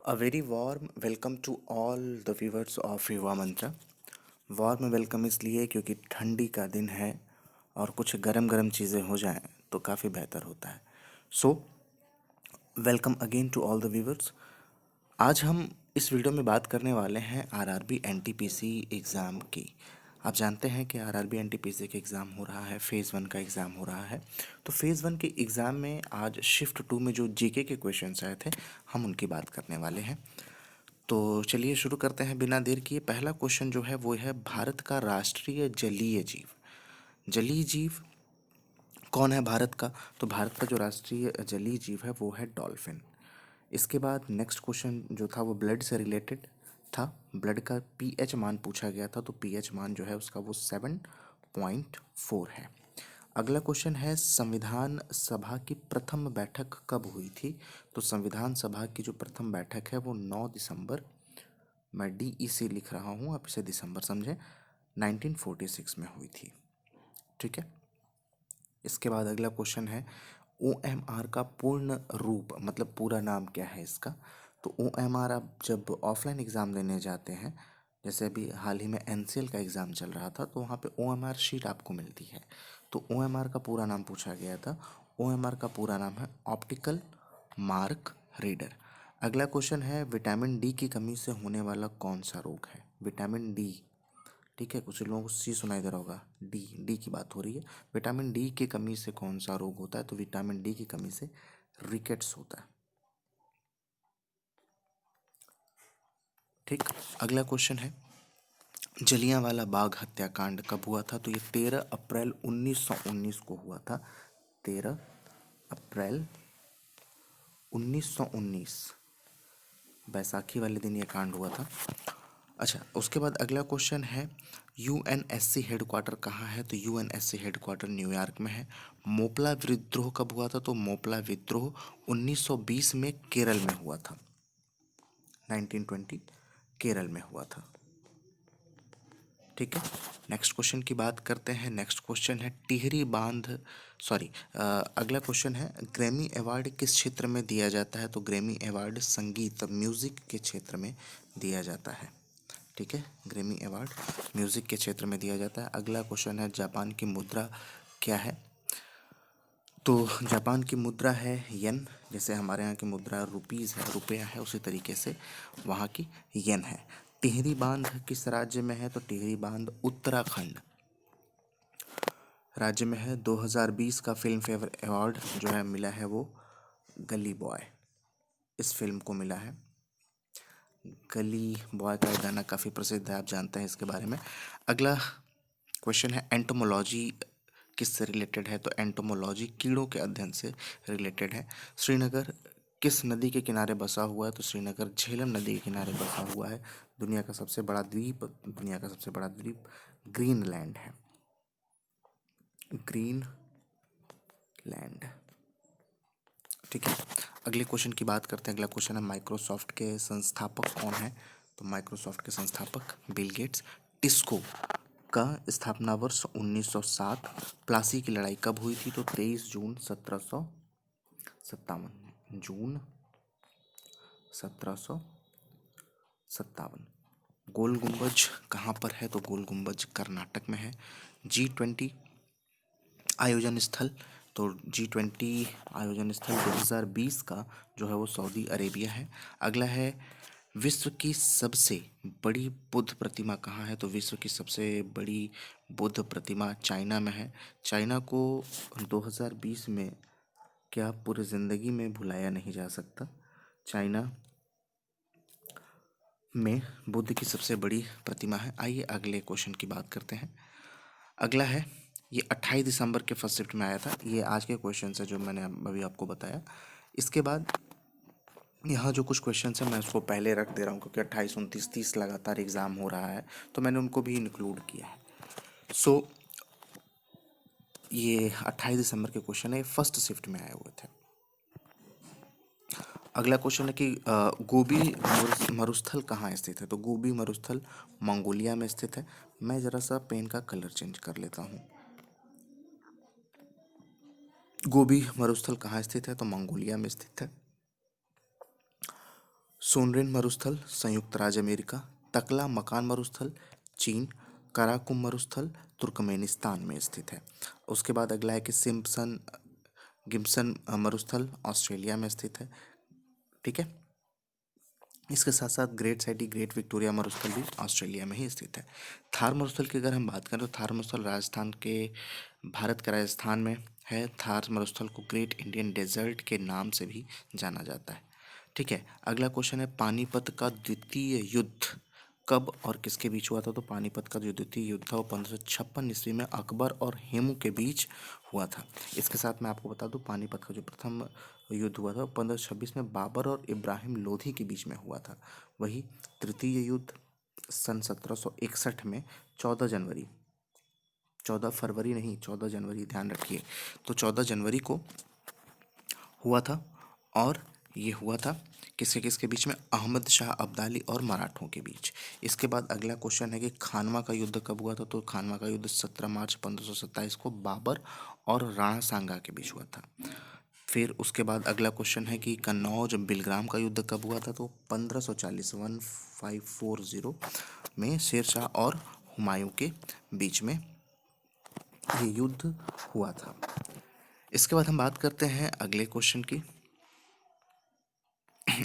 A very warm welcome to all the viewers of युवा मंत्रा। Warm welcome इसलिए क्योंकि ठंडी का दिन है और कुछ गरम गरम चीज़ें हो जाएं तो काफ़ी बेहतर होता है। So welcome again to all the viewers. आज हम इस वीडियो में बात करने वाले हैं आरआरबी एनटीपीसी एग्ज़ाम की। आप जानते हैं कि आरआरबी एनटीपीसी का एग्ज़ाम हो रहा है, फ़ेज़ 1 का एग्ज़ाम हो रहा है। तो फ़ेज़ 1 के एग्ज़ाम में आज शिफ्ट 2 में जो जीके के क्वेश्चंस आए थे, हम उनकी बात करने वाले हैं। तो चलिए शुरू करते हैं बिना देर किए। पहला क्वेश्चन जो है वो है, भारत का राष्ट्रीय जलीय जीव। जलीय जीव कौन है भारत का? तो भारत का जो राष्ट्रीय जलीय जीव है वो है डॉल्फिन। इसके बाद नेक्स्ट क्वेश्चन जो था वो ब्लड से रिलेटेड था। ब्लड का पीएच मान पूछा गया था, तो पीएच मान जो है उसका वो 7.4 है। अगला क्वेश्चन है, संविधान सभा की प्रथम बैठक कब हुई थी? तो संविधान सभा की जो प्रथम बैठक है वो 9 दिसंबर, मैं DEC लिख रहा हूँ, आप इसे दिसंबर समझें, 1946 में हुई थी। ठीक है। इसके बाद अगला क्वेश्चन है, OMR का पूर्ण रूप मतलब पूरा नाम क्या है इसका? तो OMR आप जब ऑफलाइन एग्ज़ाम देने जाते हैं, जैसे अभी हाल ही में NCL का एग्ज़ाम चल रहा था, तो वहाँ पे OMR शीट आपको मिलती है। तो OMR का पूरा नाम पूछा गया था। OMR का पूरा नाम है ऑप्टिकल मार्क रीडर। अगला क्वेश्चन है, विटामिन डी की कमी से होने वाला कौन सा रोग है? विटामिन डी, ठीक है, कुछ लोगों को सी सुनाई दे रहा होगा, डी की बात हो रही है। विटामिन डी की कमी से कौन सा रोग होता है? तो विटामिन डी की कमी से रिकेट्स होता है। ठीक। अगला क्वेश्चन है, जलियांवाला बाग हत्याकांड कब हुआ था? तो ये 13 अप्रैल 1919 को हुआ था। 13 अप्रैल 1919, बैसाखी वाले दिन ये कांड हुआ था। अच्छा, उसके बाद अगला क्वेश्चन है, यूएनएससी हेडक्वार्टर कहाँ है? तो यूएनएससी हेडक्वार्टर न्यूयॉर्क में है। मोपला विद्रोह कब हुआ था? तो मोपला विद्रोह 1920 में केरल में हुआ था। 1920 केरल में हुआ था। ठीक है। नेक्स्ट क्वेश्चन की बात करते हैं। नेक्स्ट क्वेश्चन है, टिहरी बांध, सॉरी, अगला क्वेश्चन है, ग्रैमी अवार्ड किस क्षेत्र में दिया जाता है? तो ग्रैमी अवार्ड संगीत म्यूजिक के क्षेत्र में दिया जाता है। ठीक है, ग्रैमी अवार्ड म्यूजिक के क्षेत्र में दिया जाता है। अगला क्वेश्चन है, जापान की मुद्रा क्या है? तो जापान की मुद्रा है येन। जैसे हमारे यहाँ की मुद्रा रुपीज़ है, रुपया है, उसी तरीके से वहाँ की येन है। टिहरी बांध किस राज्य में है? तो टिहरी बांध उत्तराखंड राज्य में है। 2020 का फिल्म फेयर अवार्ड जो है मिला है वो गली बॉय, इस फिल्म को मिला है। गली बॉय का गाना काफ़ी प्रसिद्ध है, आप जानते हैं इसके बारे में। अगला क्वेश्चन है, एंटोमोलॉजी किससे रिलेटेड है? तो एंटोमोलॉजी कीड़ों के अध्ययन से रिलेटेड है। श्रीनगर किस नदी के किनारे बसा हुआ है? तो श्रीनगर झेलम नदी के किनारे बसा हुआ है। दुनिया का सबसे बड़ा द्वीप, दुनिया का सबसे बड़ा द्वीप ग्रीनलैंड है। ग्रीनलैंड। ठीक है। अगले क्वेश्चन की बात करते हैं। अगला क्वेश्चन है, माइक्रोसॉफ्ट के संस्थापक कौन है? तो माइक्रोसॉफ्ट के संस्थापक बिल गेट्स। टिस्को का स्थापना वर्ष 1907। प्लासी की लड़ाई कब हुई थी? तो 23 जून 1757। जून 1757। गोल गुंबज कहाँ पर है? तो गोल गुंबज कर्नाटक में है। G20 आयोजन स्थल, तो G20 आयोजन स्थल 2020 का जो है वो सऊदी अरेबिया है। अगला है, विश्व की सबसे बड़ी बुद्ध प्रतिमा कहाँ है? तो विश्व की सबसे बड़ी बुद्ध प्रतिमा चाइना में है। चाइना को 2020 में क्या पूरी ज़िंदगी में भुलाया नहीं जा सकता। चाइना में बुद्ध की सबसे बड़ी प्रतिमा है। आइए अगले क्वेश्चन की बात करते हैं। अगला है, ये 28 दिसंबर के फर्स्ट शिफ्ट में आया था। ये आज के क्वेश्चन है जो मैंने अभी आपको बताया। इसके बाद यहाँ जो कुछ क्वेश्चन है मैं उसको पहले रख दे रहा हूँ क्योंकि 28, 29, 30 लगातार एग्ज़ाम हो रहा है, तो मैंने उनको भी इंक्लूड किया है। सो ये 28 दिसंबर के क्वेश्चन है, फर्स्ट शिफ्ट में आए हुए थे। अगला क्वेश्चन है कि गोबी मरुस्थल कहाँ स्थित है? तो गोबी मरुस्थल मंगोलिया में स्थित है। मैं ज़रा सा पेन का कलर चेंज कर लेता हूँ। गोबी मरुस्थल कहाँ स्थित है? तो मंगोलिया में स्थित है। सोनरेन मरुस्थल संयुक्त राज्य अमेरिका, तकला मकान मरुस्थल चीन, कराकुम मरुस्थल तुर्कमेनिस्तान में स्थित है। उसके बाद अगला है कि सिम्पसन गिब्सन मरुस्थल ऑस्ट्रेलिया में स्थित है। ठीक है। इसके साथ साथ ग्रेट सैटी ग्रेट विक्टोरिया मरुस्थल भी ऑस्ट्रेलिया में ही स्थित है। थार मरुस्थल की अगर हम बात करें तो थार मरुस्थल राजस्थान के भारत के राजस्थान में है। थार मरुस्थल को ग्रेट इंडियन डेजर्ट के नाम से भी जाना जाता है। ठीक है। अगला क्वेश्चन है पानीपत का द्वितीय युद्ध कब और किसके बीच हुआ था। तो पानीपत का जो द्वितीय युद्ध था वो 1556 ईस्वी में अकबर और हेमू के बीच हुआ था। इसके साथ मैं आपको बता दूं पानीपत का जो प्रथम युद्ध हुआ था 1526 में बाबर और इब्राहिम लोधी के बीच में हुआ था। वही तृतीय युद्ध सन 1761 में 14 जनवरी, 14 फरवरी नहीं 14 जनवरी, ध्यान रखिए। तो 14 जनवरी को हुआ था। और ये हुआ था किसके किसके बीच में, अहमद शाह अब्दाली और मराठों के बीच। इसके बाद अगला क्वेश्चन है कि खानवा का युद्ध कब हुआ था। तो खानवा का युद्ध 17 मार्च 1527 को बाबर और राणा सांगा के बीच हुआ था। फिर उसके बाद अगला क्वेश्चन है कि कन्नौज बिलग्राम का युद्ध कब हुआ था। तो 1540 1540 में शेरशाह और हुमायूं के बीच में ये युद्ध हुआ था। इसके बाद हम बात करते हैं अगले क्वेश्चन की।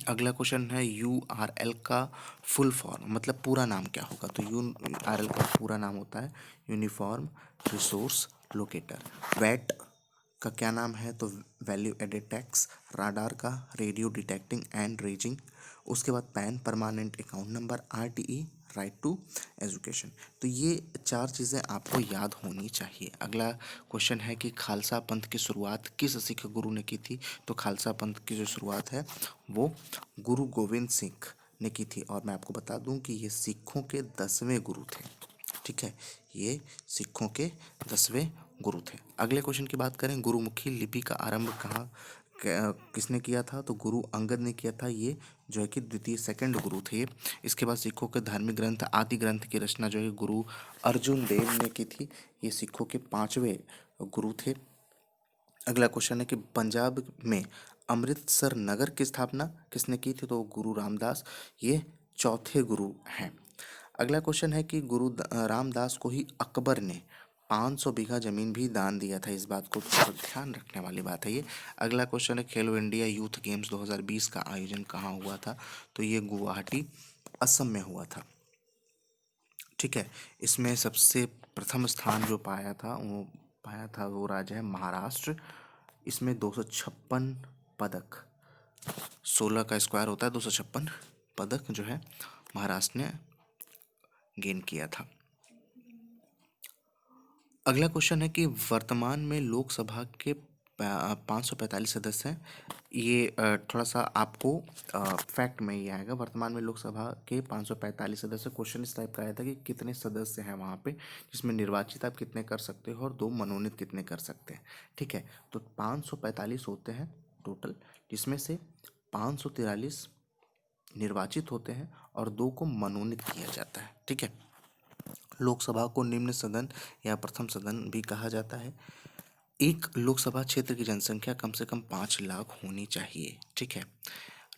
अगला क्वेश्चन है URL का फुल फॉर्म मतलब पूरा नाम क्या होगा। तो URL का पूरा नाम होता है यूनिफॉर्म रिसोर्स लोकेटर। वैट का क्या नाम है। तो वैल्यू एडेड टैक्स। राडार का रेडियो डिटेक्टिंग एंड रेजिंग। उसके बाद PAN permanent account number. RTE right to education. तो ये चार चीज़ें आपको याद होनी चाहिए। अगला क्वेश्चन है कि खालसा पंथ की शुरुआत किस सिख गुरु ने की थी। तो खालसा पंथ की जो शुरुआत है वो गुरु गोविंद सिंह ने की थी। और मैं आपको बता दूं कि ये सिखों के 10वें गुरु थे। ठीक है। ये सिखों के 10वें गुरु थे। अगले क्वेश्चन की बात करें गुरुमुखी लिपि का आरंभ कहाँ किसने किया था। तो गुरु अंगद ने किया था। ये जो है कि द्वितीय सेकंड गुरु थे। इसके बाद सिखों के धार्मिक ग्रंथ आदि ग्रंथ की रचना जो है गुरु अर्जुन देव ने की थी। ये सिखों के 5वें गुरु थे। अगला क्वेश्चन है कि पंजाब में अमृतसर नगर की स्थापना किसने की थी। तो गुरु रामदास ये चौथे गुरु हैं। अगला क्वेश्चन है कि गुरु रामदास को ही अकबर ने 500 बीघा जमीन भी दान दिया था। इस बात को थोड़ा ध्यान रखने वाली बात है ये। अगला क्वेश्चन है खेलो इंडिया यूथ गेम्स 2020 का आयोजन कहाँ हुआ था। तो ये गुवाहाटी असम में हुआ था। ठीक है। इसमें सबसे प्रथम स्थान जो पाया था वो राज्य है महाराष्ट्र। इसमें 256 पदक, 16 का स्क्वायर होता है 256 पदक जो है महाराष्ट्र ने गेन किया था। अगला क्वेश्चन है कि वर्तमान में लोकसभा के 545 सदस्य हैं। ये थोड़ा सा आपको फैक्ट में ही आएगा। वर्तमान में लोकसभा के 545 सदस्य। क्वेश्चन इस टाइप का आया था कि कितने सदस्य हैं वहाँ पे, जिसमें निर्वाचित आप कितने कर सकते हो और 2 मनोनीत कितने कर सकते हैं। ठीक है। तो 545 होते हैं टोटल, जिसमें से 543 निर्वाचित होते हैं और 2 को मनोनीत किया जाता है। ठीक है। लोकसभा को निम्न सदन या प्रथम सदन भी कहा जाता है। एक लोकसभा क्षेत्र की जनसंख्या कम से कम 5 लाख होनी चाहिए। ठीक है।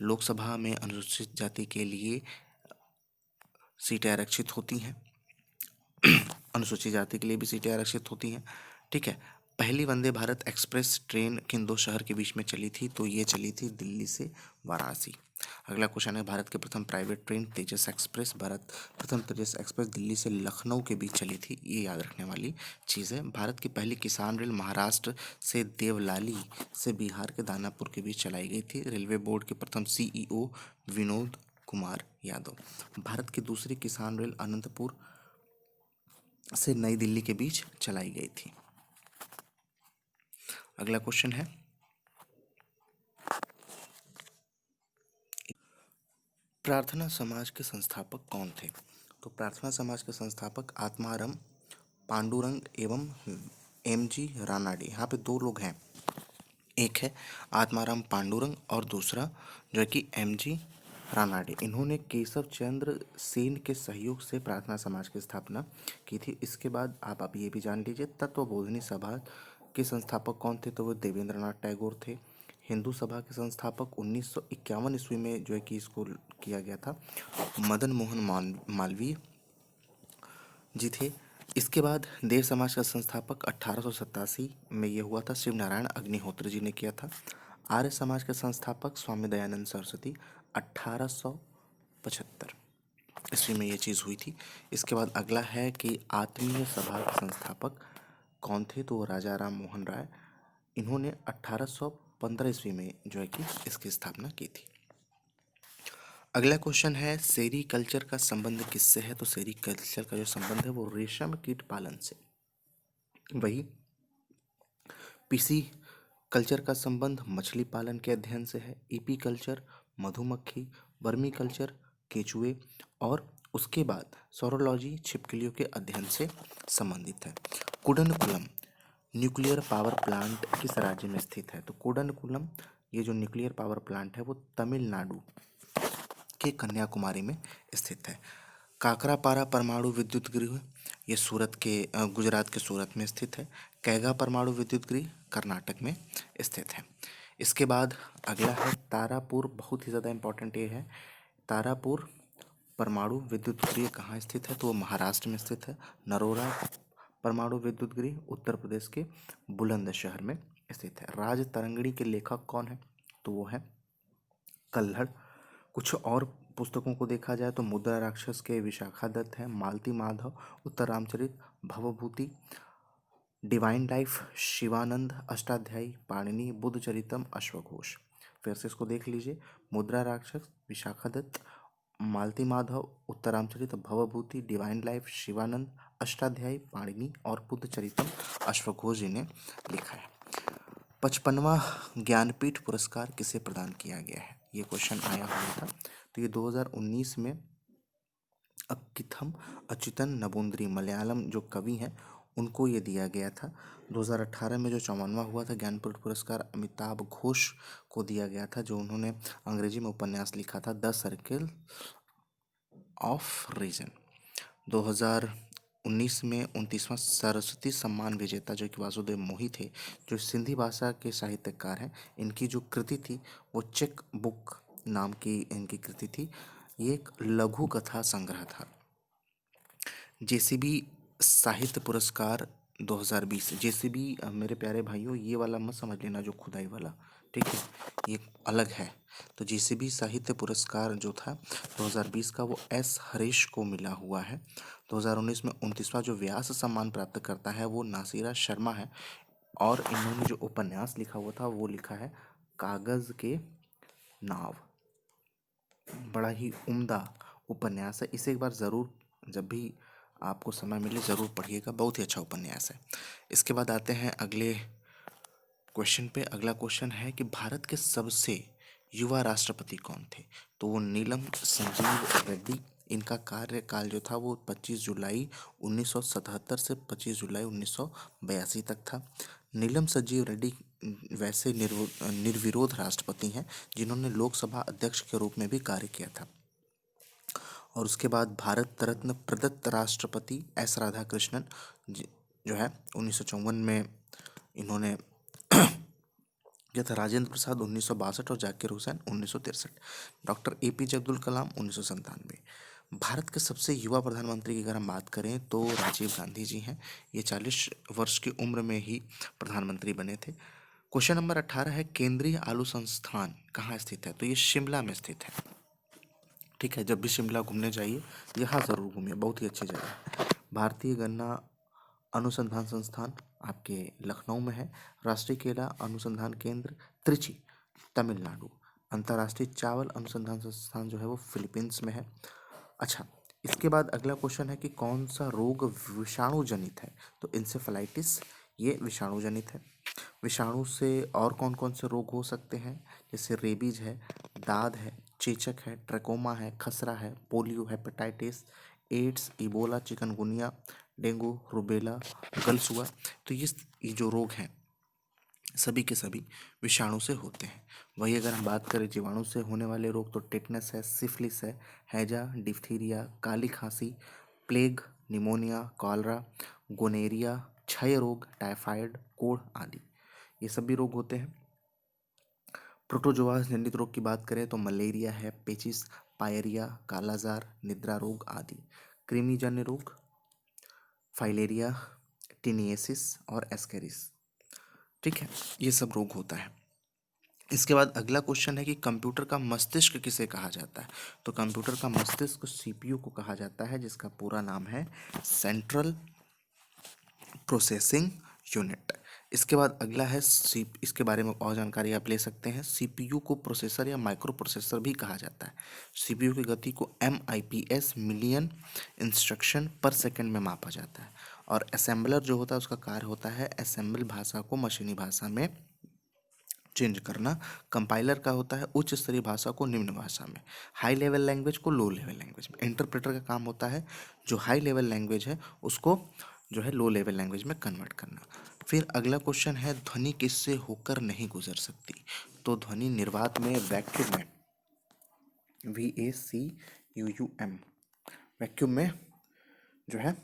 लोकसभा में अनुसूचित जाति के लिए सीटें आरक्षित होती हैं। अनुसूचित जाति के लिए भी सीटें आरक्षित होती हैं। ठीक है। पहली वंदे भारत एक्सप्रेस ट्रेन किन दो शहर के बीच में चली थी। तो ये चली थी दिल्ली से वाराणसी। अगला क्वेश्चन है भारत के प्रथम प्राइवेट ट्रेन तेजस एक्सप्रेस। प्रथम तेजस एक्सप्रेस दिल्ली से लखनऊ के बीच चली थी। ये याद रखने वाली चीज़ है। भारत की पहली किसान रेल महाराष्ट्र से देवलाली से बिहार के दानापुर के बीच चलाई गई थी। रेलवे बोर्ड के प्रथम CEO विनोद कुमार यादव। भारत की दूसरी किसान रेल अनंतपुर से नई दिल्ली के बीच चलाई गई थी। अगला क्वेश्चन है प्रार्थना समाज के संस्थापक कौन थे। तो प्रार्थना समाज के संस्थापक आत्माराम पांडुरंग एवं MG रानाडे। यहाँ पे 2 लोग हैं। एक है आत्माराम पांडुरंग और दूसरा जो है कि MG रानाडे। इन्होंने केशव चंद्र सेन के सहयोग से प्रार्थना समाज की स्थापना की थी। इसके बाद आप ये भी जान लीजिए तत्वबोधिनी सभा के संस्थापक कौन थे। तो वो देवेंद्र नाथ टैगोर थे। हिंदू सभा के संस्थापक 1951 ईस्वी में जो है कि इसको किया गया था, मदन मोहन मालवीय जी थे। इसके बाद देव समाज का संस्थापक 1887 में ये हुआ था, शिव नारायण अग्निहोत्र जी ने किया था। आर्य समाज के संस्थापक स्वामी दयानंद सरस्वती 1875 ईस्वी में ये चीज़ हुई थी। इसके बाद अगला है कि आत्मीय सभा के संस्थापक कौन थे, तो वो राजा राम मोहन राय, इन्होंने 1815 ईस्वी में जो है कि इसकी स्थापना की थी। अगला क्वेश्चन है सेरी कल्चर का संबंध किससे है, तो सेरी कल्चर का जो संबंध है वो रेशम कीट पालन से। वही पीसी कल्चर का संबंध मछली पालन के अध्ययन से है। ईपी कल्चर मधुमक्खी, वर्मी कल्चर केचुए, और उसके बाद सोरोलॉजी छिपकलियों के अध्ययन से संबंधित है। कुडनकुलम न्यूक्लियर पावर प्लांट किस राज्य में स्थित है, तो कुडनकुलम ये जो न्यूक्लियर पावर प्लांट है वो तमिलनाडु के कन्याकुमारी में स्थित है। काकरापारा परमाणु विद्युत गृह ये गुजरात के सूरत में स्थित है। कैगा परमाणु विद्युत गृह कर्नाटक में स्थित है। इसके बाद अगला है तारापुर, बहुत ही ज़्यादा इम्पोर्टेंट ये है। तारापुर परमाणु विद्युत गृह कहाँ स्थित है, तो वो महाराष्ट्र में स्थित है। नरोरा परमाणु विद्युत गृह उत्तर प्रदेश के बुलंदशहर में स्थित है। राज तरंगिणी के लेखक कौन है, तो वो है कल्हड़। कुछ और पुस्तकों को देखा जाए तो मुद्रा राक्षस के विशाखा दत्त है, मालती माधव, उत्तर रामचरित, भवभूति, डिवाइन लाइफ शिवानंद, अष्टाध्यायी, पाणिनि, बुद्ध चरितम, अश्वघोष। फिर से इसको देख लीजिए, मुद्रा राक्षस, विशाखा दत्त, मालती माधव, उत्तर रामचरित, भवभूति, डिवाइन लाइफ शिवानंद, अष्टाध्यायी, पाणिनि और बुद्ध चरितम अश्वघोष जी ने लिखा है। 55वां ज्ञानपीठ पुरस्कार किसे प्रदान किया गया है, ये क्वेश्चन आया हुआ था, तो ये 2019 में अक्किथम अच्युतन नबूंदरी मलयालम जो कवि हैं उनको ये दिया गया था। 2018 में जो 54वां हुआ था ज्ञानपीठ पुरस्कार अमिताभ घोष को दिया गया था, जो उन्होंने अंग्रेजी में उपन्यास लिखा था द सर्किल ऑफ रीजन। 2019 में 29वां सरस्वती सम्मान विजेता जो कि वासुदेव मोही थे, जो सिंधी भाषा के साहित्यकार हैं, इनकी जो कृति थी वो चेक बुक नाम की इनकी कृति थी। ये एक लघु कथा संग्रह था। जेसीबी साहित्य पुरस्कार 2020, जेसीबी मेरे प्यारे भाइयों ये वाला मत समझ लेना जो खुदाई वाला, ठीक है, ये अलग है। तो जेसीबी साहित्य पुरस्कार जो था 2020 का वो एस हरीश को मिला हुआ है। 2019 में 29वां जो व्यास सम्मान प्राप्त करता है वो नासिरा शर्मा है, और इन्होंने जो उपन्यास लिखा हुआ था वो लिखा है कागज़ के नाव। बड़ा ही उम्दा उपन्यास है, इसे एक बार ज़रूर जब भी आपको समय मिले ज़रूर पढ़िएगा, बहुत ही अच्छा उपन्यास है। इसके बाद आते हैं अगले क्वेश्चन पे। अगला क्वेश्चन है कि भारत के सबसे युवा राष्ट्रपति कौन थे, तो वो नीलम संजीव रेड्डी। इनका कार्यकाल जो था वो 25 जुलाई 1977 से 25 जुलाई 1982 तक था। नीलम संजीव रेड्डी वैसे निर्विरोध राष्ट्रपति हैं जिन्होंने लोकसभा अध्यक्ष के रूप में भी कार्य किया था। और उसके बाद भारत रत्न प्रदत्त राष्ट्रपति एस राधाकृष्णन जो है 1954 में इन्होंने किया था। राजेंद्र प्रसाद 1962 और जाकिर हुसैन 1963। Doctor APJ Abdul Kalam 1997। भारत के सबसे युवा प्रधानमंत्री की अगर हम बात करें तो राजीव गांधी जी हैं। ये 40 वर्ष की उम्र में ही प्रधानमंत्री बने थे। क्वेश्चन नंबर 18 है केंद्रीय आलू संस्थान कहाँ स्थित है, तो ये शिमला में स्थित है। ठीक है, जब भी शिमला घूमने जाइए यहाँ ज़रूर घूमिए, बहुत ही अच्छी जगह है। भारतीय गन्ना अनुसंधान संस्थान आपके लखनऊ में है। राष्ट्रीय केला अनुसंधान केंद्र त्रिची तमिलनाडु। अंतर्राष्ट्रीय चावल अनुसंधान संस्थान जो है वो फिलीपींस में है। अच्छा, इसके बाद अगला क्वेश्चन है कि कौन सा रोग विषाणु जनित है, तो इंसेफेलाइटिस ये विषाणु जनित है। विषाणु से और कौन कौन से रोग हो सकते हैं, जैसे रेबीज है, दाद है, चेचक है, ट्रकोमा है, खसरा है, polio, hepatitis, AIDS, Ebola, chikungunya, dengue, rubella, गलसुआ। तो ये जो रोग हैं सभी के सभी विषाणु से होते हैं। वही अगर हम बात करें जीवाणु से होने वाले रोग, तो टेटनस है, सिफिलिस है, हैजा, डिप्थीरिया, काली खांसी, प्लेग, निमोनिया, कॉलरा, गोनेरिया, क्षय रोग, टाइफाइड, कोढ़ आदि ये सभी रोग होते हैं। प्रोटोजोआ जनित रोग की बात करें तो मलेरिया है, पेचिस, पायरिया, कालाजार, निद्रा रोग आदि। कृमि जन्य रोग फाइलेरिया, टिनिएसिस और एस्केरिस। ठीक है, ये सब रोग होता है। इसके बाद अगला क्वेश्चन है कि कंप्यूटर का मस्तिष्क किसे कहा जाता है। तो कंप्यूटर का मस्तिष्क सीपीयू को कहा जाता है, जिसका पूरा नाम है सेंट्रल प्रोसेसिंग यूनिट। इसके बाद अगला है इसके बारे में और जानकारी आप ले सकते हैं। सीपीयू को प्रोसेसर या माइक्रो प्रोसेसर भी कहा जाता है। सीपीयू की गति को MIPS मिलियन इंस्ट्रक्शन पर सेकंड में मापा जाता है। और असेंबलर जो होता है उसका कार्य होता है असेंबल भाषा को मशीनी भाषा में चेंज करना। कंपाइलर का होता है उच्च स्तरीय भाषा को निम्न भाषा में, हाई लेवल लैंग्वेज को लो लेवल लैंग्वेज में। इंटरप्रेटर का काम होता है जो हाई लेवल लैंग्वेज है उसको जो है लो लेवल लैंग्वेज में कन्वर्ट करना। फिर अगला क्वेश्चन है ध्वनि किससे होकर नहीं गुजर सकती। तो ध्वनि निर्वात में वैक्यूम में VACUUM वैक्यूम में जो है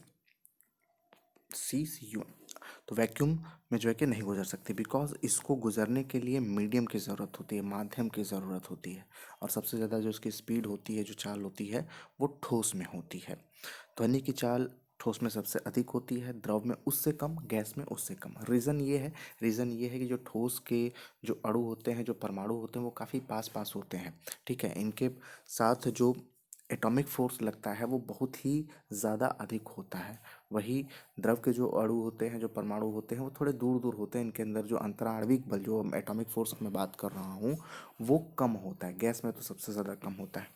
CCU, तो वैक्यूम में जो है कि नहीं गुजर सकती, बिकॉज इसको गुजरने के लिए मीडियम की ज़रूरत होती है, माध्यम की ज़रूरत होती है। और सबसे ज़्यादा जो उसकी स्पीड होती है, जो चाल होती है, वो ठोस में होती है। ध्वनि की चाल ठोस में सबसे अधिक होती है, द्रव में उससे कम, गैस में उससे कम। रीज़न ये है कि जो ठोस के जो अणु होते हैं, जो परमाणु होते हैं, वो काफ़ी पास पास होते हैं। ठीक है, इनके साथ जो एटॉमिक फोर्स लगता है वो बहुत ही ज़्यादा अधिक होता है। वही द्रव के जो अणु होते हैं, जो परमाणु होते हैं, वो थोड़े दूर दूर होते हैं। इनके अंदर जो अंतराण्विक बल, जो एटॉमिक फोर्स मैं बात कर रहा हूँ, वो कम होता है। गैस में तो सबसे ज़्यादा कम होता है।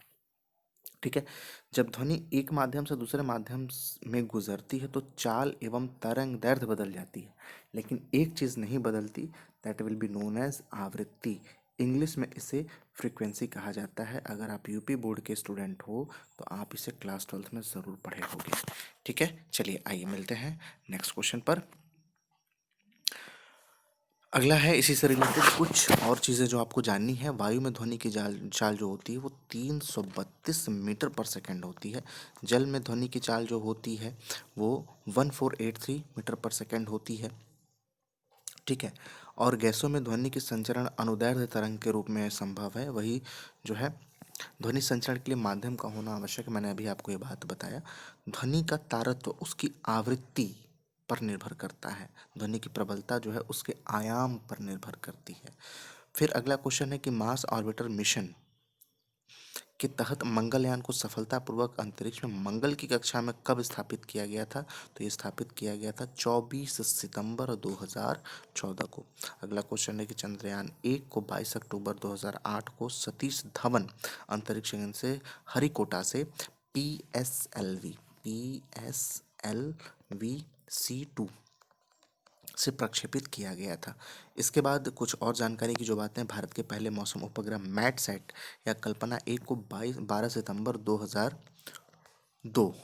ठीक है, जब ध्वनि एक माध्यम से दूसरे माध्यम में गुजरती है तो चाल एवं तरंग दैर्ध्य बदल जाती है, लेकिन एक चीज़ नहीं बदलती, that will be known as आवृत्ति। इंग्लिश में इसे फ्रीक्वेंसी कहा जाता है। अगर आप यूपी बोर्ड के स्टूडेंट हो तो आप इसे क्लास 12th में ज़रूर पढ़े होंगे। ठीक है, चलिए आइए मिलते हैं नेक्स्ट क्वेश्चन पर। अगला है इसी से रिलेटेड कुछ और चीज़ें जो आपको जाननी है। वायु में ध्वनि की चाल जो होती है वो 332 मीटर पर सेकंड होती है। जल में ध्वनि की चाल जो होती है वो 1483 मीटर पर सेकंड होती है। ठीक है, और गैसों में ध्वनि की संचरण अनुदैर्ध्य तरंग के रूप में संभव है। वही जो है ध्वनि संचरण के लिए माध्यम का होना आवश्यक है। मैंने अभी आपको ये बात बताया। ध्वनि का तारत्व उसकी आवृत्ति पर निर्भर करता है। ध्वनि की प्रबलता जो है उसके आयाम पर निर्भर करती है। फिर अगला क्वेश्चन है कि मार्स ऑर्बिटर मिशन के तहत मंगलयान को सफलतापूर्वक अंतरिक्ष में मंगल की कक्षा में कब स्थापित किया गया था। तो ये स्थापित किया गया था 24 सितंबर 2014 को। अगला क्वेश्चन है कि चंद्रयान 1 को 22 अक्टूबर 2008 को सतीश धवन अंतरिक्ष यान से हरिकोटा से PSLV-C2 से प्रक्षेपित किया गया था। इसके बाद कुछ और जानकारी की जो बातें, भारत के पहले मौसम उपग्रह मैटसैट या कल्पना 1 को 12 सितंबर 2002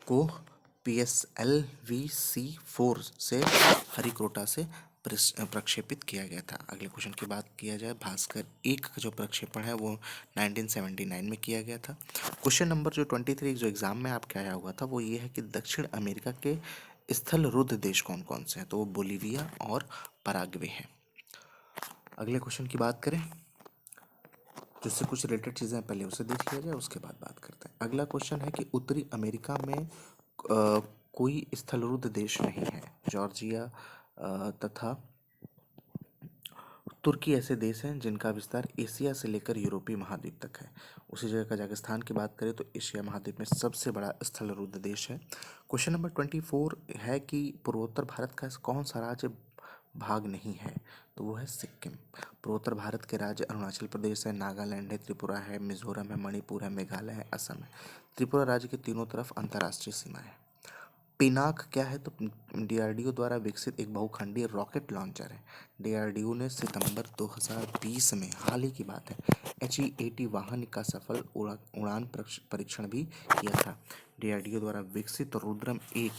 को PSLV-C4 से हरिकोटा से प्रक्षेपित किया गया था। अगले क्वेश्चन की बात किया जाए, भास्कर 1 का जो प्रक्षेपण है वो 1979 में किया गया था। क्वेश्चन नंबर जो 23 जो एग्जाम में आपके आया हुआ था वो ये है कि दक्षिण अमेरिका के स्थल रुद्ध देश कौन कौन से हैं। तो वो बोलीविया और पराग्वे हैं। अगले क्वेश्चन की बात करें, जिससे कुछ रिलेटेड चीज़ें पहले उसे देख लिया जाए, उसके बाद बात करते हैं। अगला क्वेश्चन है कि उत्तरी अमेरिका में कोई स्थलरुद्ध देश नहीं है। जॉर्जिया तथा तुर्की ऐसे देश हैं जिनका विस्तार एशिया से लेकर यूरोपीय महाद्वीप तक है। उसी जगह कजाकिस्तान की बात करें तो एशिया महाद्वीप में सबसे बड़ा स्थलरुद्ध देश है। क्वेश्चन नंबर 24 है कि पूर्वोत्तर भारत का कौन सा राज्य भाग नहीं है। तो वो है सिक्किम। पूर्वोत्तर भारत के राज्य अरुणाचल प्रदेश है, नागालैंड है, त्रिपुरा है, मिजोरम है, मणिपुर है, मेघालय है, असम है। त्रिपुरा राज्य के तीनों तरफ अंतर्राष्ट्रीय सीमा है। पिनाक क्या है। तो डीआरडीओ द्वारा विकसित एक बहुखंडीय रॉकेट लॉन्चर है। डीआरडीओ ने सितंबर 2020 में, हाल ही की बात है, HE-80 वाहन का सफल उड़ान परीक्षण भी किया था। डीआरडीओ द्वारा विकसित रुद्रम 1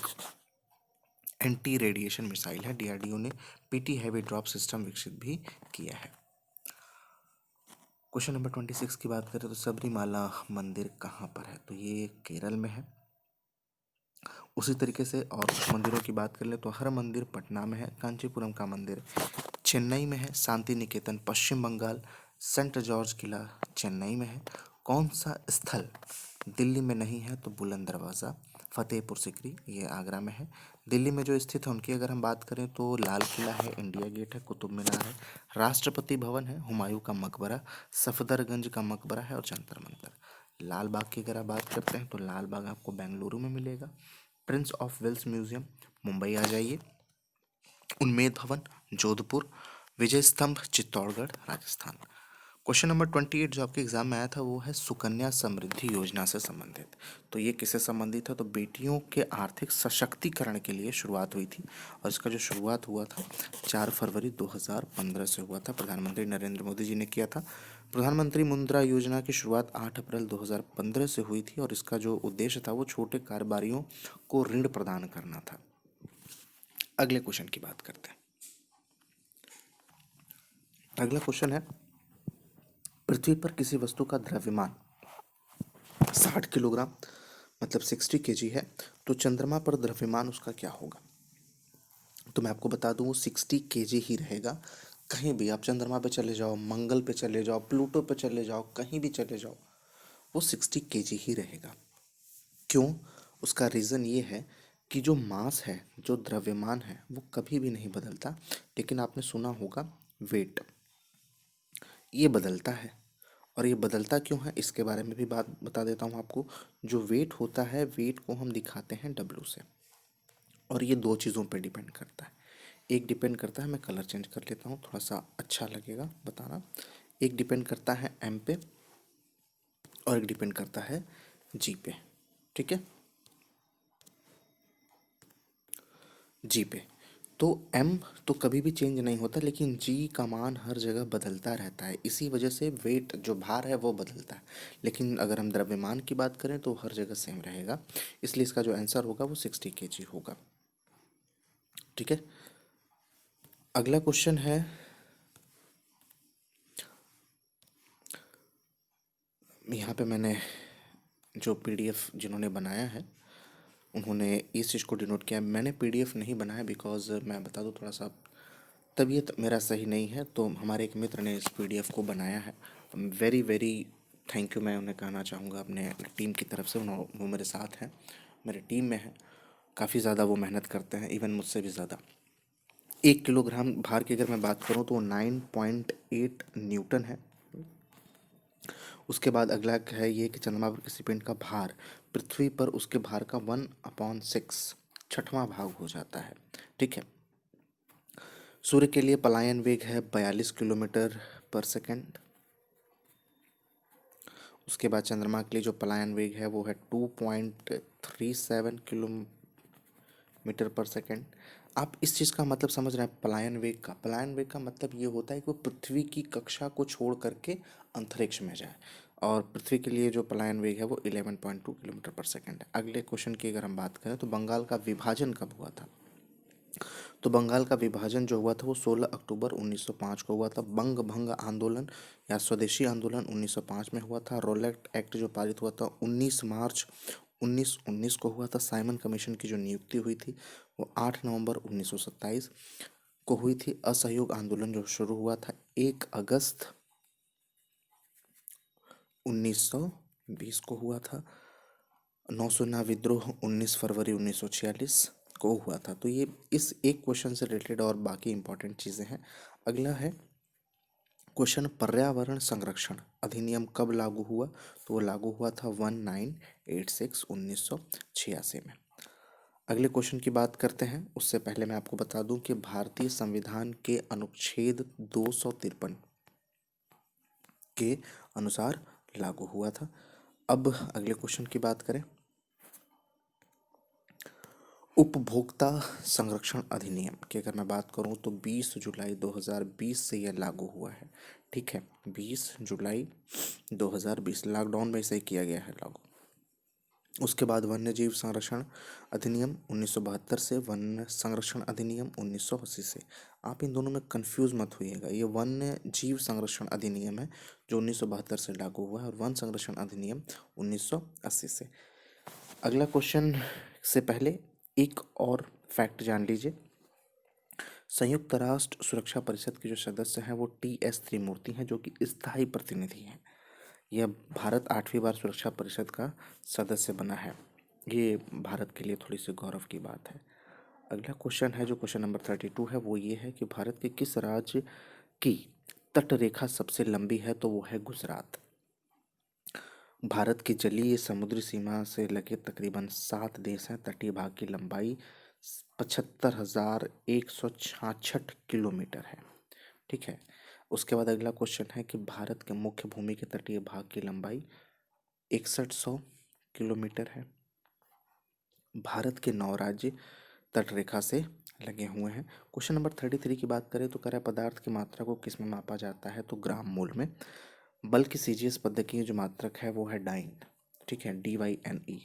एंटी रेडिएशन मिसाइल है। डीआरडीओ ने PT हैवी ड्रॉप सिस्टम विकसित भी किया है। क्वेश्चन नंबर 26 की बात करें तो सबरीमाला मंदिर कहाँ पर है। तो ये केरल में है। उसी तरीके से और कुछ मंदिरों की बात कर ले तो हर मंदिर पटना में है। कांचीपुरम का मंदिर चेन्नई में है। शांति निकेतन पश्चिम बंगाल। सेंट जॉर्ज किला चेन्नई में है। कौन सा स्थल दिल्ली में नहीं है? तो बुलंद दरवाज़ा। फतेहपुर सिकरी ये आगरा में है। दिल्ली में जो स्थित है उनकी अगर हम बात करें तो लाल किला है, इंडिया गेट है, कुतुब मीनार है, राष्ट्रपति भवन है, हुमायूं का मकबरा, सफदरगंज का मकबरा है और जंतर मंतर। लाल बाग की अगर आप बात करते हैं तो लाल बाग आपको बेंगलुरु में मिलेगा। Prince of Wales museum Mumbai आ जाइए। उन्मेद भवन जोधपुर। विजय स्तंभ चित्तौड़गढ़ राजस्थान। क्वेश्चन नंबर 28 जो आपके एग्जाम में आया था वो है सुकन्या समृद्धि योजना से संबंधित। तो ये किससे संबंधित है? तो बेटियों के आर्थिक सशक्तिकरण के लिए शुरुआत हुई थी और इसका जो शुरुआत हुआ था 4 फरवरी 2015 से हुआ था। प्रधानमंत्री नरेंद्र मोदी जी ने किया था। प्रधानमंत्री मुद्रा योजना की शुरुआत 8 अप्रैल 2015 से हुई थी और इसका जो उद्देश्य था वो छोटे कारोबारियों को ऋण प्रदान करना था। अगले क्वेश्चन की बात करते हैं। अगला क्वेश्चन है, पृथ्वी पर किसी वस्तु का द्रव्यमान 60 किलोग्राम मतलब 60 kg है तो चंद्रमा पर द्रव्यमान उसका क्या होगा? तो मैं आपको बता दूं वो 60 kg ही रहेगा। कहीं भी आप चंद्रमा पे चले जाओ, मंगल पे चले जाओ, प्लूटो पे चले जाओ, कहीं भी चले जाओ, वो 60 kg ही रहेगा। क्यों? उसका रीज़न ये है कि जो मास है, जो द्रव्यमान है, वो कभी भी नहीं बदलता। लेकिन आपने सुना होगा वेट, ये बदलता है। और ये बदलता क्यों है इसके बारे में भी बात बता देता हूँ आपको। जो वेट होता है, वेट को हम दिखाते हैं डब्ल्यू से और ये दो चीज़ों पे डिपेंड करता है। एक डिपेंड करता है, मैं कलर चेंज कर लेता हूँ थोड़ा सा अच्छा लगेगा बताना। एक डिपेंड करता है एम पे और एक डिपेंड करता है जी पे। ठीक है, जी पे। तो एम तो कभी भी चेंज नहीं होता लेकिन जी का मान हर जगह बदलता रहता है। इसी वजह से वेट जो भार है वो बदलता है। लेकिन अगर हम द्रव्यमान की बात करें तो हर जगह सेम रहेगा। इसलिए इसका जो आंसर होगा वो 60 kg होगा। ठीक है, अगला क्वेश्चन है, यहाँ पे मैंने जो पीडीएफ जिन्होंने बनाया है उन्होंने इस चीज़ को डिनोट किया है। मैंने पीडीएफ नहीं बनाया बिकॉज मैं बता दूँ थोड़ा सा तबीयत मेरा सही नहीं है। तो हमारे एक मित्र ने इस पीडीएफ को बनाया है। वेरी वेरी थैंक यू मैं उन्हें कहना चाहूँगा अपने टीम की तरफ से। वो मेरे साथ हैं, मेरे टीम में हैं। काफ़ी ज़्यादा वो मेहनत करते हैं, इवन मुझसे भी ज़्यादा। 1 किलोग्राम भार की अगर मैं बात करूँ तो वो 9.8 न्यूटन है। उसके बाद अगला है ये कि चंद्रमा पर किसी पिंड का भार पृथ्वी पर उसके भार का 1/6 छठवां भाग हो जाता है। ठीक है, सूर्य के लिए पलायन वेग है 42 किलोमीटर पर सेकंड। उसके बाद चंद्रमा के लिए जो पलायन वेग है वो है 2.37 किलोमीटर पर सेकंड। आप इस चीज़ का मतलब समझ रहे हैं? पलायन वेग का, पलायन वेग का मतलब ये होता है कि वो पृथ्वी की कक्षा को छोड़ करके अंतरिक्ष में जाए। और पृथ्वी के लिए जो पलायन वेग है वो 11.2 किलोमीटर पर सेकंड है। अगले क्वेश्चन की अगर हम बात करें तो बंगाल का विभाजन कब हुआ था? तो बंगाल का विभाजन जो हुआ था वो 16 अक्टूबर 1905 को हुआ था। बंग भंग आंदोलन या स्वदेशी आंदोलन 1905 में हुआ था। रोलेट एक्ट जो पारित हुआ था 19 मार्च 1919 को हुआ था। साइमन कमीशन की जो नियुक्ति हुई थी वो 8 नवंबर 1927 को हुई थी। असहयोग आंदोलन जो शुरू हुआ था 1 अगस्त 1920 को हुआ था। नौसेना विद्रोह 19 फरवरी 1946 को हुआ था। तो ये इस एक क्वेश्चन से रिलेटेड और बाकी इंपॉर्टेंट चीज़ें हैं। अगला है क्वेश्चन, पर्यावरण संरक्षण अधिनियम कब लागू हुआ? तो वो लागू हुआ था 1986 1986 में। अगले क्वेश्चन की बात करते हैं उससे पहले मैं आपको बता दूं कि भारतीय संविधान के अनुच्छेद 253 के अनुसार लागू हुआ था। अब अगले क्वेश्चन की बात करें, उपभोक्ता संरक्षण अधिनियम की अगर मैं बात करूं तो 20 जुलाई 2020 से यह लागू हुआ है। ठीक है, 20 जुलाई 2020 लॉकडाउन में इसे किया गया है लागू। उसके बाद वन्य जीव संरक्षण अधिनियम 1972 से वन्य संरक्षण अधिनियम 1980 से। आप इन दोनों में कंफ्यूज मत होइएगा, ये वन्य जीव संरक्षण अधिनियम है जो 1972 से लागू हुआ है और वन संरक्षण अधिनियम 1980 से। अगला क्वेश्चन से पहले एक और फैक्ट जान लीजिए। संयुक्त राष्ट्र सुरक्षा परिषद के जो सदस्य हैं वो TS त्रिमूर्ति हैं, जो कि स्थायी प्रतिनिधि हैं। यह भारत 8वीं बार सुरक्षा परिषद का सदस्य बना है। ये भारत के लिए थोड़ी सी गौरव की बात है। अगला क्वेश्चन है, जो क्वेश्चन नंबर 32 है, वो ये है कि भारत के किस राज्य की तट रेखा सबसे लंबी है? तो वो है गुजरात। भारत की जलीय समुद्री सीमा से लगे तकरीबन 7 देश हैं। तटीय भाग की लंबाई 75,166 किलोमीटर है। ठीक है। उसके बाद अगला क्वेश्चन है कि भारत के मुख्य भूमि के तटीय भाग की लंबाई 6100 किलोमीटर है। भारत के 9 राज्य तट रेखा से लगे हुए हैं। क्वेश्चन नंबर 33 की बात करें तो कह रहा है पदार्थ की मात्रा को किस में मापा जाता है? तो ग्राम मोल में। बल की CGS पद्धति की जो मात्रक है वो है डाइन। ठीक है, DYNE,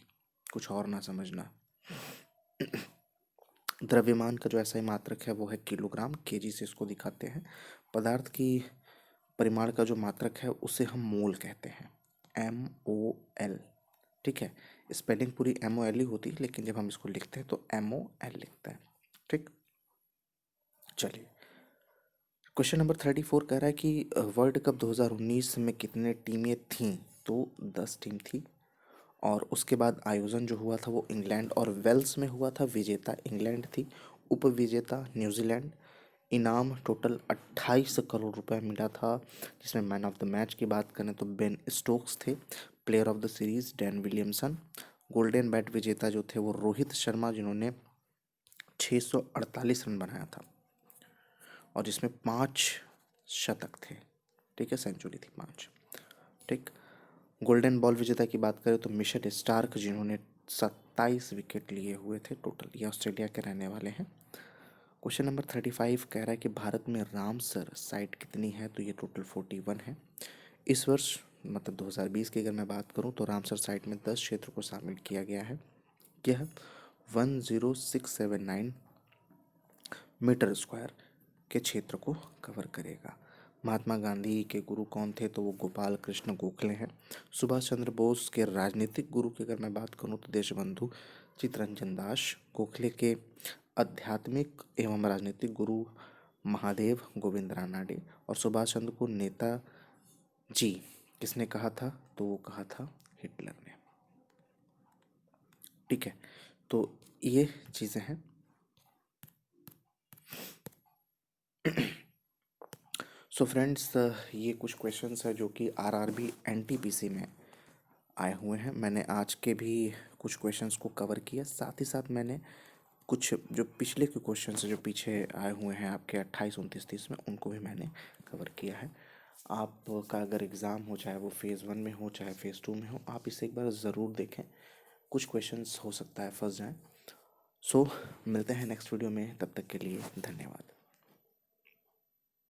कुछ और ना समझना। द्रव्यमान का जो ऐसा ही मात्रक है वो है किलोग्राम, केजी से इसको दिखाते हैं। पदार्थ की परिमाण का जो मात्रक है उसे हम मोल कहते हैं, MOL। ठीक है, स्पेलिंग पूरी MOL ही होती है, लेकिन जब हम इसको लिखते हैं तो MOL लिखते हैं। ठीक, चलिए क्वेश्चन नंबर 34 कह रहा है कि वर्ल्ड कप 2019 में कितने टीमें थीं? तो 10 टीम थी। और उसके बाद आयोजन जो हुआ था वो इंग्लैंड और वेल्स में हुआ था। विजेता इंग्लैंड थी, उपविजेता न्यूजीलैंड। इनाम टोटल 28 करोड़ रुपए मिला था, जिसमें मैन ऑफ द मैच की बात करें तो बेन स्टोक्स थे। Player of the series Dan Williamson. Golden bat विजेता जो थे वो रोहित शर्मा, जिन्होंने 648 रन बनाया था और जिसमें 5 शतक थे। ठीक है, सेंचुरी थी 5। ठीक, गोल्डन बॉल विजेता की बात करें तो मिशेल स्टार्क, जिन्होंने 27 विकेट लिए हुए थे टोटल। ये ऑस्ट्रेलिया के रहने वाले हैं। क्वेश्चन नंबर 35 कह रहा है कि भारत में रामसर साइट कितनी है? तो ये टोटल 41 है। इस वर्ष मतलब 2020 की अगर मैं बात करूं तो रामसर साइट में 10 क्षेत्र को शामिल किया गया है। यह 10679 मीटर स्क्वायर के क्षेत्र को कवर करेगा। महात्मा गांधी के गुरु कौन थे? तो वो गोपाल कृष्ण गोखले हैं। सुभाष चंद्र बोस के राजनीतिक गुरु की अगर मैं बात करूं तो देशबंधु चित्तरंजन दास। गोखले के आध्यात्मिक एवं राजनीतिक गुरु महादेव गोविंद रानाडे। और सुभाष चंद्र को नेता जी किसने कहा था? तो वो कहा था हिटलर ने। ठीक है, तो ये चीज़ें हैं। सो फ्रेंड्स, ये कुछ क्वेश्चंस है जो कि RRB NTPC में आए हुए हैं। मैंने आज के भी कुछ क्वेश्चंस को कवर किया, साथ ही साथ मैंने कुछ जो पिछले के क्वेश्चंस हैं जो पीछे आए हुए हैं आपके 28, 29, 30 में, उनको भी मैंने कवर किया है। आपका अगर एग्ज़ाम हो, चाहे वो फेज़ 1 में हो चाहे फेज़ 2 में हो, आप इसे एक बार ज़रूर देखें। कुछ क्वेश्चंस हो सकता है फंस जाएं। सो मिलते हैं नेक्स्ट वीडियो में, तब तक के लिए धन्यवाद।